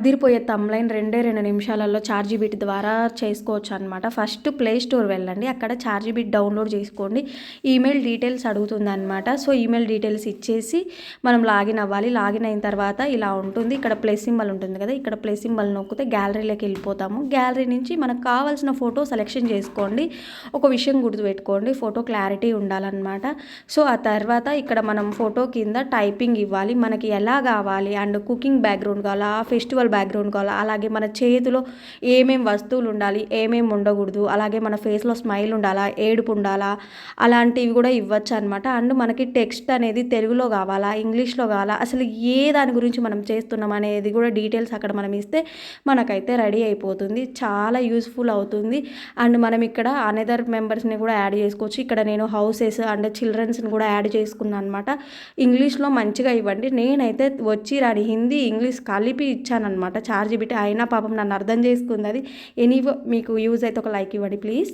అదిరిపోయే థంబ్‌నెయిల్ 2 నిమిషాలలో చాట్‌జీపీటీ ద్వారా చేసుకోవచ్చనమాట. ఫస్ట్ ప్లే స్టోర్ వెళ్ళండి. అక్కడ చాట్‌జీపీటీ డౌన్‌లోడ్ చేసుకోండి. ఈమెయిల్ డీటెయిల్స్ అడుగుతుందనమాట. సో, ఈమెయిల్ డీటెయిల్స్ ఇచ్చేసి మనం లాగిన్ అవ్వాలి. లాగిన్ అయిన తర్వాత ఇలా ఉంటుంది. ఇక్కడ ప్లస్ సింబల్ ఉంటుంది కదా! ఇక్కడ ప్లస్ సింబల్ నొక్కితే గ్యాలరీలోకి వెళ్ళిపోతాము. గ్యాలరీ నుంచి మనకు కావాల్సిన ఫోటో సెలెక్షన్ చేసుకోండి. ఒక విషయం గుర్తుపెట్టుకోండి, ఫోటో క్లారిటీ ఉండాలన్నమాట. సో, ఆ తర్వాత ఇక్కడ మనం ఫోటో కింద టైపింగ్ ఇవ్వాలి. మనకి ఎలా కావాలి అండ్ కుకింగ్ బ్యాక్‌గ్రౌండ్ కావాలా, ఫెస్టివల్ బ్యాక్‌గ్రౌండ్ కావాలా, అలాగే మన చేతిలో ఏమేం వస్తువులు ఉండాలి, ఏమేమి ఉండకూడదు, అలాగే మన ఫేస్‌లో స్మైల్ ఉండాలా, ఏడుపు ఉండాలా, అలాంటివి కూడా ఇవ్వచ్చనమాట. అండ్ మనకి టెక్స్ట్ అనేది తెలుగులో కావాలా, ఇంగ్లీష్‌లో కావాలా, అసలు ఏ దాని గురించి మనం చేస్తున్నాం అనేది కూడా డీటెయిల్స్ అక్కడ మనం ఇస్తే మనకైతే రెడీ అయిపోతుంది. చాలా యూజ్‌ఫుల్ అవుతుంది. అండ్ మనం ఇక్కడ అనదర్ మెంబర్స్‌ని కూడా యాడ్ చేసుకోవచ్చు. ఇక్కడ నేను హౌసెస్ అండ్ చిల్డ్రన్స్‌ని కూడా యాడ్ చేసుకున్నాను అనమాట. ఇంగ్లీష్‌లో మంచిగా ఇవ్వండి. నేనైతే వచ్చి రాని హిందీ, ఇంగ్లీష్ కలిపి ఇచ్చాననమాట చాట్‌జీపీటీ. అయినా పాపం నన్ను అర్థం చేసుకుందది. ఎనీవే మీకు యూజ్ అయితే ఒక లైక్ ఇవ్వండి ప్లీజ్.